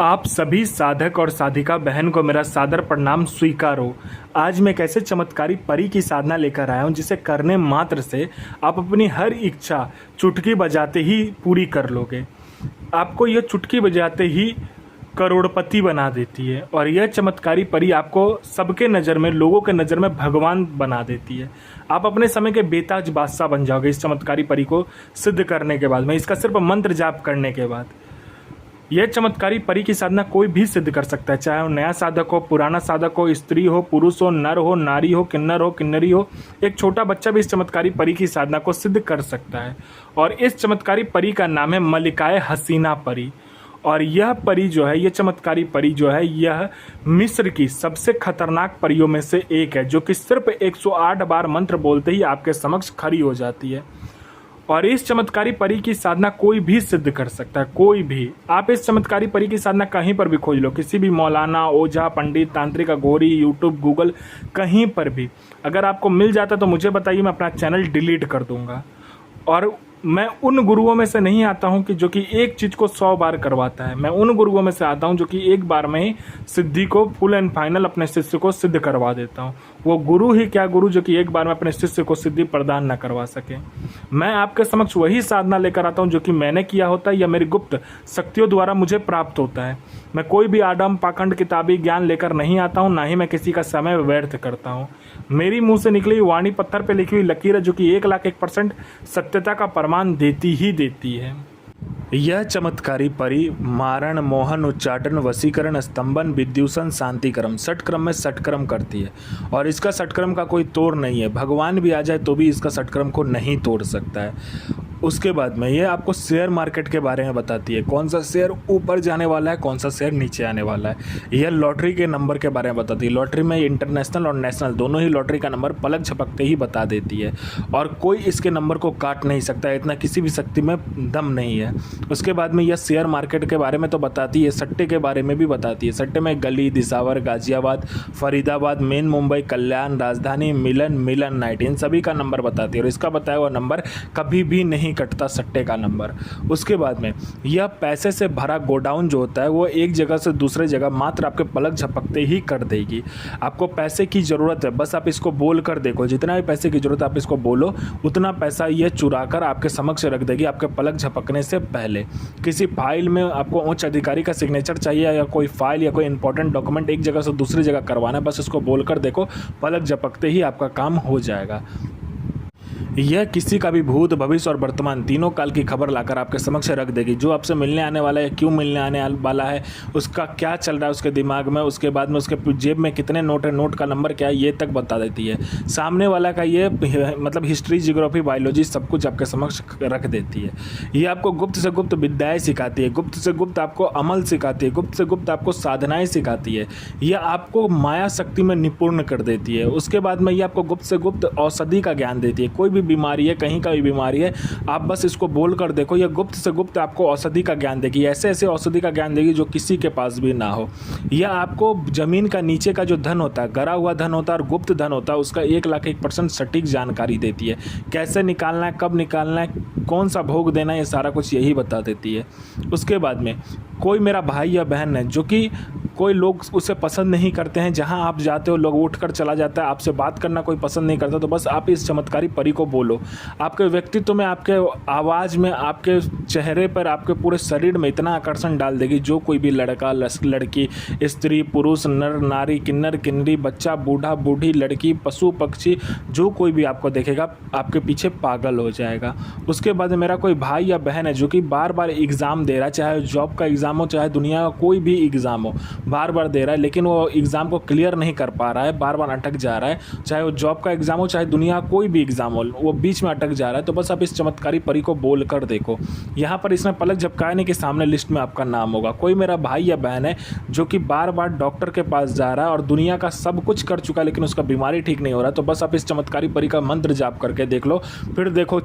आप सभी साधक और साधिका बहन को मेरा सादर प्रणाम स्वीकार हो। आज मैं एक ऐसे चमत्कारी परी की साधना लेकर आया हूँ जिसे करने मात्र से आप अपनी हर इच्छा चुटकी बजाते ही पूरी कर लोगे। आपको यह चुटकी बजाते ही करोड़पति बना देती है और यह चमत्कारी परी आपको सबके नज़र में, लोगों के नज़र में भगवान बना देती है। आप अपने समय के बेताज बादशाह बन जाओगे इस चमत्कारी परी को सिद्ध करने के बाद में, इसका सिर्फ मंत्र जाप करने के बाद। यह चमत्कारी परी की साधना कोई भी सिद्ध कर सकता है, चाहे वो नया साधक हो, पुराना साधक हो, स्त्री हो, पुरुष हो, नर हो, नारी हो, किन्नर हो, किन्नरी हो। एक छोटा बच्चा भी इस चमत्कारी परी की साधना को सिद्ध कर सकता है। और इस चमत्कारी परी का नाम है मलिकाए हसीना परी। और यह परी जो है, यह चमत्कारी परी जो है, यह मिस्र की सबसे खतरनाक परियों में से एक है, जो कि सिर्फ 108 बार मंत्र बोलते ही आपके समक्ष खड़ी हो जाती है। और इस चमत्कारी परी की साधना कोई भी सिद्ध कर सकता है, कोई भी। आप इस चमत्कारी परी की साधना कहीं पर भी खोज लो, किसी भी मौलाना, ओझा, पंडित, तांत्रिक, अघोरी, यूट्यूब, गूगल, कहीं पर भी। अगर आपको मिल जाता तो मुझे बताइए, मैं अपना चैनल डिलीट कर दूंगा। और मैं उन गुरुओं में से नहीं आता हूं कि जो कि एक चीज़ को 100 बार करवाता है। मैं उन गुरुओं में से आता हूं जो कि एक बार में ही सिद्धि को फुल एंड फाइनल अपने शिष्य को सिद्ध करवा देता हूं। वो गुरु ही क्या गुरु जो कि एक बार में अपने शिष्य को सिद्धि प्रदान न करवा सके। मैं आपके समक्ष वही साधना लेकर आता हूं जो कि मैंने किया होता है या मेरी गुप्त शक्तियों द्वारा मुझे प्राप्त होता है। मैं कोई भी आडम पाखंड किताबी ज्ञान लेकर नहीं आता हूं, ना ही मैं किसी का समय व्यर्थ करता हूं। मेरी मुंह से निकली वाणी पत्थर पे लिखी हुई लकीर है, जो कि 1,01% सत्यता का प्रमाण देती ही देती है। यह चमत्कारी परी मारण, मोहन, उच्चाटन, वशीकरण, स्तंभन, विद्युषण, शांतिक्रम, षटक्रम में षटक्रम करती है। और इसका षटक्रम का कोई तोड़ नहीं है। भगवान भी आ जाए तो भी इसका षटक्रम को नहीं तोड़ सकता है। उसके बाद में ये आपको शेयर मार्केट के बारे में बताती है, कौन सा शेयर ऊपर जाने वाला है, कौन सा शेयर नीचे आने वाला है। यह लॉटरी के नंबर के बारे में बताती है। लॉटरी में इंटरनेशनल और नेशनल दोनों ही लॉटरी का नंबर पलक झपकते ही बता देती है और कोई इसके नंबर को काट नहीं सकता, इतना किसी भी शक्ति में दम नहीं है। उसके बाद में यह शेयर मार्केट के बारे में तो बताती है, सट्टे के बारे में भी बताती है। सट्टे में गली, दिसावर, गाजियाबाद, फरीदाबाद, मेन मुंबई, कल्याण, राजधानी, मिलन नाइट, इन सभी का नंबर बताती है। और इसका बताया हुआ नंबर कभी भी नहीं कटता, सट्टे का नंबर। उसके बाद में यह पैसे से भरा गोडाउन जो होता है वो एक जगह से दूसरे जगह मात्र आपके पलक झपकते ही कर देगी। आपको पैसे की ज़रूरत है, बस आप इसको बोल कर देखो। जितना भी पैसे की ज़रूरत है आप इसको बोलो, उतना पैसा यह चुरा कर आपके समक्ष रख देगी आपके पलक झपकने से पहले। किसी फाइल में आपको उच्च अधिकारी का सिग्नेचर चाहिए या कोई फाइल या कोई इंपॉर्टेंट डॉक्यूमेंट एक जगह से दूसरी जगह करवाना है, बस इसको बोल कर देखो, पलक झपकते ही आपका काम हो जाएगा। यह किसी का भी भूत, भविष्य और वर्तमान तीनों काल की खबर लाकर आपके समक्ष रख देगी। जो आपसे मिलने आने वाला है, क्यों मिलने आने वाला है, उसका क्या चल रहा है उसके दिमाग में, उसके बाद में उसके जेब में कितने नोट है, नोट का नंबर क्या है, ये तक बता देती है। सामने वाला का ये मतलब हिस्ट्री, जियोग्राफी, बायोलॉजी सब कुछ आपके समक्ष रख देती है। ये आपको गुप्त से गुप्त विद्याएँ सिखाती है, गुप्त से गुप्त आपको अमल सिखाती है, गुप्त से गुप्त आपको साधनाएँ सिखाती है। यह आपको माया शक्ति में निपुण कर देती है। उसके बाद में ये आपको गुप्त से गुप्त औषधि का ज्ञान देती है। कोई भी बीमारी है, कहीं का भी बीमारी है, आप बस इसको बोल कर देखो, यह गुप्त से गुप्त आपको औषधि का ज्ञान देगी। ऐसे ऐसे औषधि का ज्ञान देगी जो किसी के पास भी ना हो। यह आपको जमीन का नीचे का जो धन होता है, गरा हुआ धन होता है और गुप्त धन होता है, उसका 1,01% सटीक जानकारी देती है। कैसे निकालना है, कब निकालना है, कौन सा भोग देना है, ये सारा कुछ यही बता देती है। उसके बाद में कोई मेरा भाई या बहन है जो कि कोई लोग उसे पसंद नहीं करते हैं, जहां आप जाते हो लोग उठकर चला जाता है, आपसे बात करना कोई पसंद नहीं करता, तो बस आप इस चमत्कारी परी को बोलो। आपके व्यक्तित्व में, आपके आवाज़ में, आपके चेहरे पर, आपके पूरे शरीर में इतना आकर्षण डाल देगी, जो कोई भी लड़का, लड़की, स्त्री, पुरुष, नर, नारी, किन्नर, किन्नरी, बच्चा, बूढ़ा, बूढ़ी, लड़की, पशु, पक्षी, जो कोई भी आपको देखेगा आपके पीछे पागल हो जाएगा। उसके बाद मेरा कोई भाई या बहन है जो कि बार बार एग्ज़ाम दे रहा है, चाहे जॉब का एग्ज़ाम हो, चाहे दुनिया का कोई भी एग्ज़ाम हो, बार बार दे रहा है, लेकिन वो एग्ज़ाम को क्लियर नहीं कर पा रहा है, बार बार अटक जा रहा है, चाहे वो जॉब का एग्ज़ाम हो, चाहे दुनिया का कोई भी एग्ज़ाम हो, वो बीच में अटक जा रहा है, तो बस आप इस चमत्कारी परी को बोल कर देखो। यहाँ पर इसमें पलक झपकाने के सामने लिस्ट में आपका नाम होगा। कोई मेरा भाई या बहन है जो कि बार बार डॉक्टर के पास जा रहा है और दुनिया का सब कुछ कर चुका है, लेकिन उसका बीमारी ठीक नहीं हो रहा, तो बस आप इस चमत्कारी परी का मंत्र जाप करके देख लो। फिर देखो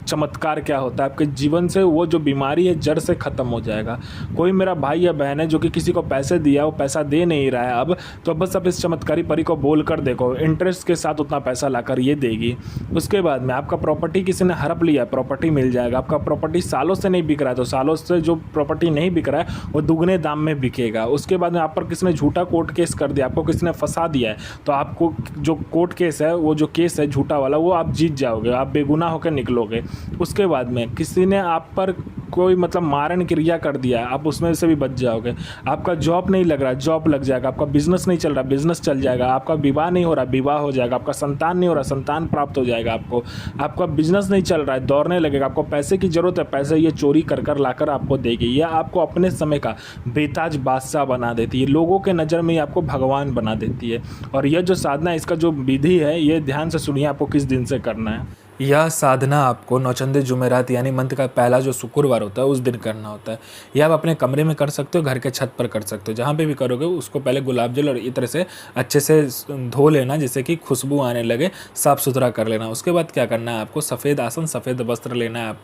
चमत्कार क्या होता है, आपके जीवन से वो जो बीमारी है जड़ से ख़त्म हो जाएगा। कोई मेरा भाई या बहन है जो कि किसी को पैसे दिया, वो पैसा दे नहीं रहा है अब, तो बस अब इस चमत्कारी परी को बोल कर देखो, इंटरेस्ट के साथ उतना पैसा लाकर ये देगी। उसके बाद में आपका प्रॉपर्टी किसी ने हड़प लिया, प्रॉपर्टी मिल जाएगा। आपका प्रॉपर्टी सालों से नहीं बिक रहा है, तो सालों से जो प्रॉपर्टी नहीं बिक रहा है वो दुगने दाम में बिकेगा। उसके बाद में आप पर किसी ने झूठा कोर्ट केस कर दिया, आपको किसी ने फंसा दिया है, तो आपको जो कोर्ट केस है, वो जो केस है झूठा वाला, वो आप जीत जाओगे, आप बेगुनाह होकर निकलोगे। उसके बाद में किसी ने आप पर कोई मतलब मारण क्रिया कर दिया, आप उसमें से भी बच जाओगे। आपका जॉब नहीं लग रहा, जॉब लग जाएगा। आपका बिजनेस नहीं चल रहा, बिजनेस चल जाएगा। आपका विवाह नहीं हो रहा, विवाह हो जाएगा। आपका संतान नहीं हो रहा, संतान प्राप्त हो जाएगा आपको। आपका बिजनेस नहीं चल रहा है, दौड़ने लगेगा। आपको पैसे की जरूरत है, पैसे ये चोरी कर कर लाकर आपको देगी। या आपको अपने समय का बेताज बादशाह बना देती है, लोगों के नज़र में आपको भगवान बना देती है। और यह जो साधना है, इसका जो विधि है, ये ध्यान से सुनिए आपको किस दिन से करना है। यह साधना आपको नौचंदे जुमेरात यानी मंथ का पहला जो शुक्रवार होता है उस दिन करना होता है। यह आप अपने कमरे में कर सकते हो, घर के छत पर कर सकते हो, जहाँ पे भी करोगे उसको पहले गुलाब जल और इत्र से अच्छे से धो लेना, जिससे कि खुशबू आने लगे, साफ़ सुथरा कर लेना। उसके बाद क्या करना है, आपको सफ़ेद आसन, सफ़ेद वस्त्र लेना है,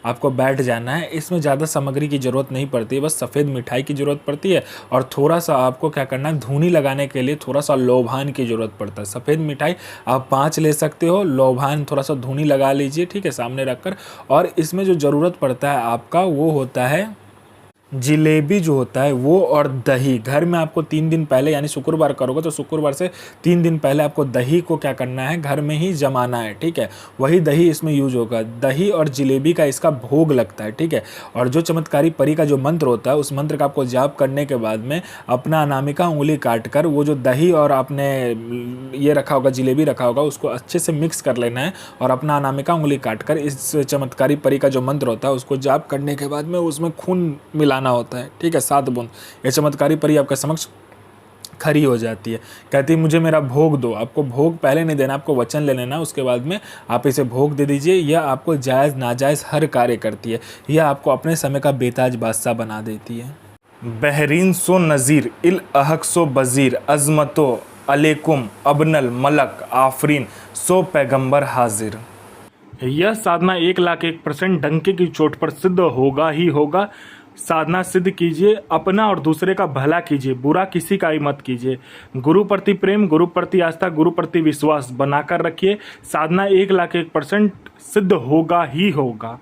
आपको बैठ जाना है। इसमें ज़्यादा सामग्री की ज़रूरत नहीं पड़ती है, बस सफ़ेद मिठाई की ज़रूरत पड़ती है और थोड़ा सा आपको क्या करना है, धूनी लगाने के लिए थोड़ा सा लोभान की ज़रूरत पड़ता है। सफ़ेद मिठाई आप 5 ले सकते हो, लोभान थोड़ा सा धूनी लगा लीजिए, ठीक है, सामने रखकर। और इसमें जो ज़रूरत पड़ता है आपका, वो होता है जिलेबी जो होता है वो, और दही। घर में आपको 3 दिन पहले, यानी शुक्रवार करोगे तो शुक्रवार से 3 दिन पहले आपको दही को क्या करना है, घर में ही जमाना है, ठीक है। वही दही इसमें यूज होगा। दही और जिलेबी का इसका भोग लगता है, ठीक है। और जो चमत्कारी परी का जो मंत्र होता है, उस मंत्र का आपको जाप करने के बाद में अपना अनामिका उंगली काट कर वो जो दही और आपने ये रखा होगा, जिलेबी रखा होगा, उसको अच्छे से मिक्स कर लेना है और अपना अनामिका उंगली काट कर इस चमत्कारी परी का जो मंत्र होता है उसको जाप करने के बाद में उसमें खून मिलाना होता है, ठीक है, 7 बूंद। ये चमत्कारी परी आपके समक्ष खड़ी हो जाती है, कहती है मुझे मेरा भोग दो। आपको भोग पहले नहीं देना, आपको वचन ले लेना, उसके बाद में आप इसे भोग दे दीजिए। यह आपको जायज़ नाजायज़ हर कार्य करती है, यह आपको अपने समय का बेताज बादशाह बना देती है। बहरीन सो नज़ीर इल अहक सो बज़ीर अज़मतो अलैकुम अबनल मलक आफरीन सो पैगंबर हाजिर। यह साधना 1,01,000% डंके की चोट पर सिद्ध होगा ही होगा। साधना सिद्ध कीजिए, अपना और दूसरे का भला कीजिए, बुरा किसी का ही मत कीजिए। गुरु प्रति प्रेम, गुरु प्रति आस्था, गुरु प्रति विश्वास बनाकर रखिए। साधना 1,01,000% सिद्ध होगा ही होगा।